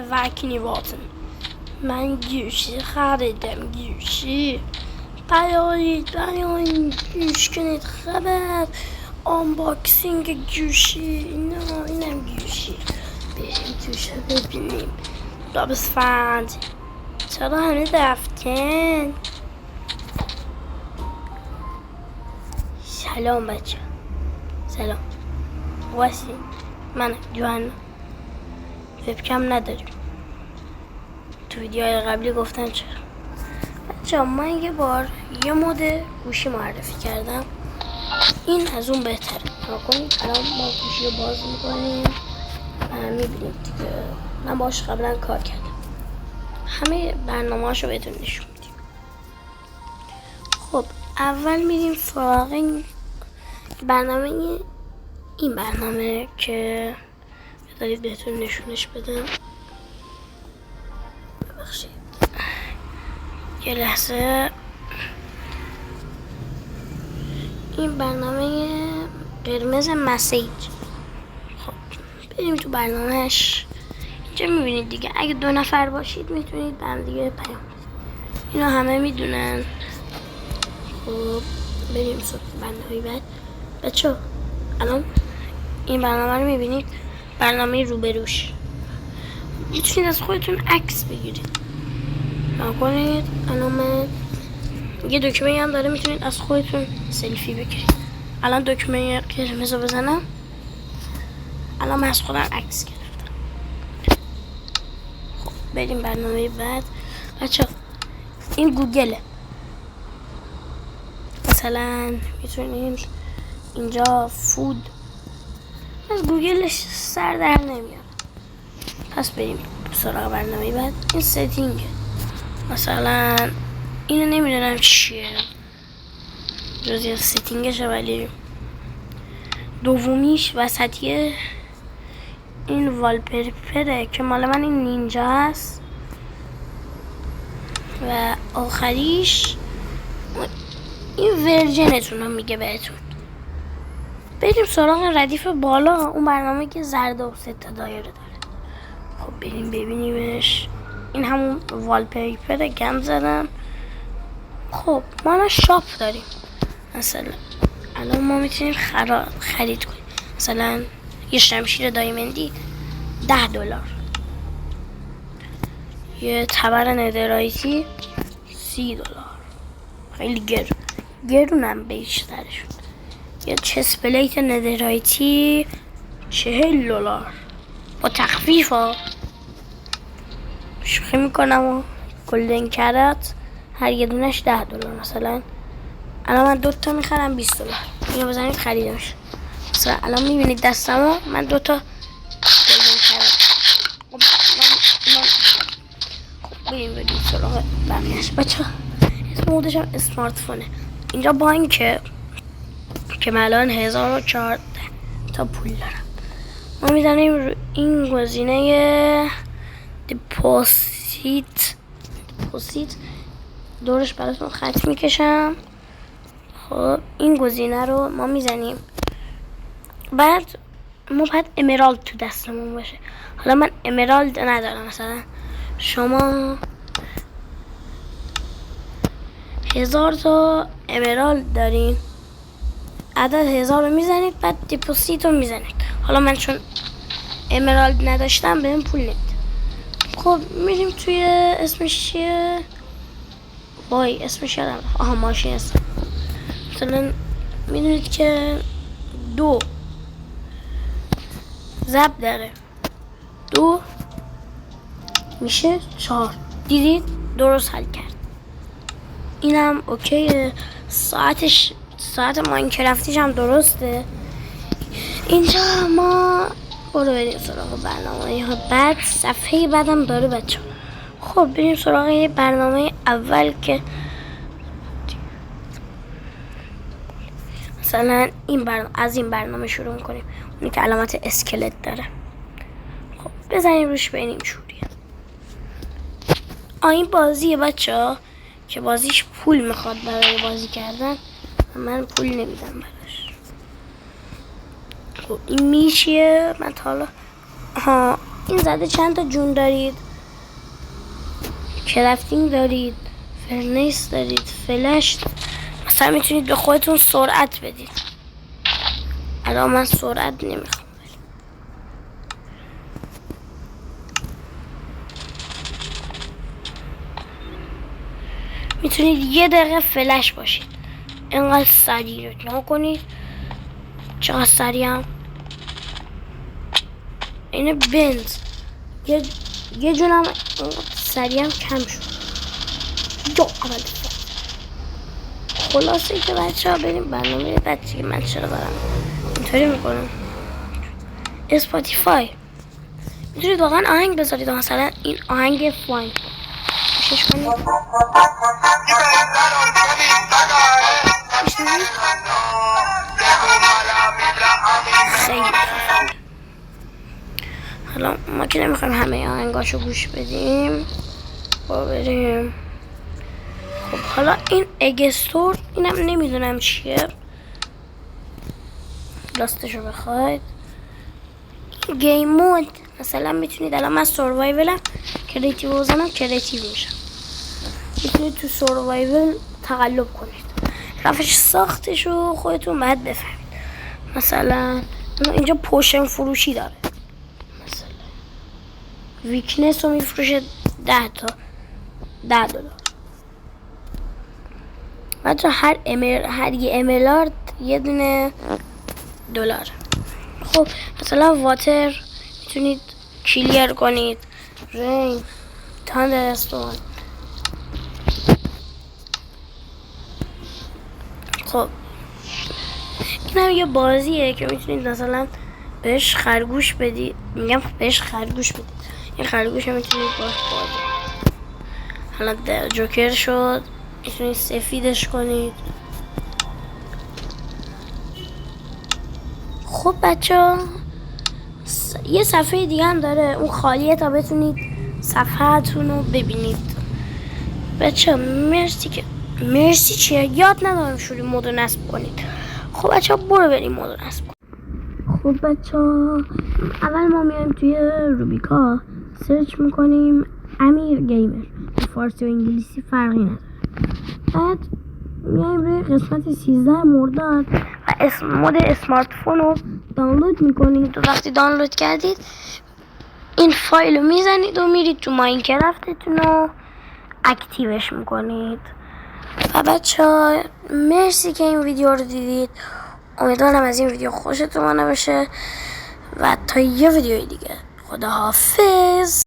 verkligen vatten. Men خریدم گوشی بیایید گوش کنید خبر آنباکسینگ گوشی اینم گوشی بریم توشه ببینیم دابسفند چرا همه رفتن سلام بچه سلام واسی من جوان وبکم نداریم تو ویدیوهای قبلی گفتن چرا بچه من یه بار یه مود گوشی معرفی کردم این از اون بهتره کنید الان ما گوشی رو باز میکنیم میبینید دیگه من باش قبلا کار کردم همه برنامه هاشو بهتون نشون میدیم خب اول میریم سراغ این برنامه که بذارید بهتون نشونش بدم ببخشید یه لحظه این برنامه قرمز مسیج خب بریم تو برنامهش اینجا میبینید دیگه اگه 2 نفر باشید میتونید به هم دیگه پیام بدید اینو همه میدونن خب بریم سراغ برنامه بعد بچه الان این برنامه رو میبینید برنامه روبروش میتونید از خودتون عکس بگیرید نکنید الان من یه دکمه هم داره میتونید از خودتون سلفی بگیرید الان دکمه قرمز رو بزنم الان من از خودم عکس گرفتم خب بریم برنامه بعد بچه این گوگله مثلا میتونیم اینجا فود از گوگلش سر در نمیاد پس بریم سراغ برنامه بعد این ستینگ مثلا اینو نمیدونم چیه جزی از ستینگشه ولی دومیش وسطیه این والپپره که مال من این نینجا هست و آخریش این ورژنتون رو میگه بهتون بریم سراغ ردیف بالا اون برنامه که زرد و 3 تا دایره داره خب بریم ببینیمش این همون والپیپر گم زدم خب ما شاپ داریم مثلا الان ما میتونیم خرید کنیم مثلا یه شمشیر دایمندی $10 یه تبر ندرایتی $30 خیلی گرونم بیشترشون یه چست پلیت ندرایتی $40 با تخفیف ها شوخی میکنم و گلدن کرات هر یه دونش $10 مثلا الان من 2 تا میخرم $20 اینو بزنید خریدمش مثلا الان میبینید دستمو من 2 تا گلدن کرات خب بریم سراغ بقیهش بچه اسم مودش هم اسمارت فونه اینجا بانکه که من الان 1014 تا پول دارم ما میزنیم این گزینه دپوزیت دورش براتون خط میکشم خب این گزینه رو ما میزنیم بعد ما باید امرالد تو دستمون باشه حالا من امرالد ندارم مثلا شما 1000 تا امرالد دارین عدد 1000 رو میزنید بعد دپوزیت رو میزنید حالا من چون امرالد نداشتم بهم پول نمیده خب میریم توی اسمش چیه وای اسمش یادم ماشین هست مثلا میدونید که 2 ضرب داره 2 میشه 4 دیدید درست حل کرد اینم اوکیه ساعت ماینکرافتیش هم درسته اینجا ما برو بریم سراغ برنامه ها بعد صفحه بعدم داره بچه خب بریم سراغ برنامه اول که مثلا از این برنامه شروع کنیم اونی که علامت اسکلت داره خب بزنیم روش ببینیم چوریه این بازیه بچه ها که بازیش پول میخواد برای بازی کردن من پول نمیدم براش خب این میشیه من تا حالا این زده چند تا جون دارید، کرافتینگ دارید، فرنیس دارید، فلش. مثلا میتونید به خودتون سرعت بدید. الان من سرعت نمیخوام. میتونید 1 دقیقه فلش باشید، اینقدر سریع رو نگاه کنید چقدر سریع هم. این بنز یه جونم سریع هم کم شد. یا اول خلاصه که بچه ها بریم برنامه بچه که من چرا برم اینطوری میکنم. اسپاتیفای میتونید واقعا آهنگ بذارید، مثلا این آهنگ فاین گوشش کنید. خیلی حالا ما که نمیخوایم همه آهنگاشو گوش بدیم با بریم. خب حالا این اگستور اینم نمیدونم چیه راستشو بخواید. گیم مود مثلا میتونید، الان من سروایولم کریتیو بزنم کریتیو میشم، میتونید تو سروایول تقلب کنید. رفش ساختشو خودتون باید بفهمید. مثلا اینجا پوشن فروشی داره، مثلا ویکنس رو میفروشه 10 تا $10. بچه هر یه املارد یه دونه $. خب مثلا واتر میتونید کلیر کنید، رین، تاندرستون. خب این هم یه بازیه که میتونید مثلا بهش خرگوش بدید. میگم بهش خرگوش بدید، این خرگوش هم میتونید باش بازی. حالا جوکر شد، میتونید سفیدش کنید. خب بچه ها یه صفحه دیگه هم داره، اون خالیه تا بتونید صفحه‌تون رو ببینید. بچه ها مرسی چیه یاد ندارم شوری مود نصب کنید. خب بچه ها برو بریم مود نصب کنید. خب بچه ها اول ما میایم توی روبیکا سرچ میکنیم امیر گیمر، فارسی و انگلیسی فرقی نداره. بعد میایم روی قسمت 13 مرداد و مود اسمارت فون رو دانلود میکنید. و وقتی دانلود کردید این فایل رو میزنید و میرید تو ماینکرافتتون رو اکتیوش میکنید. و بچه ها مرسی که این ویدیو رو دیدید، امیدوارم از این ویدیو خوشتون اومده باشه و تا یه ویدیوی دیگه خداحافظ.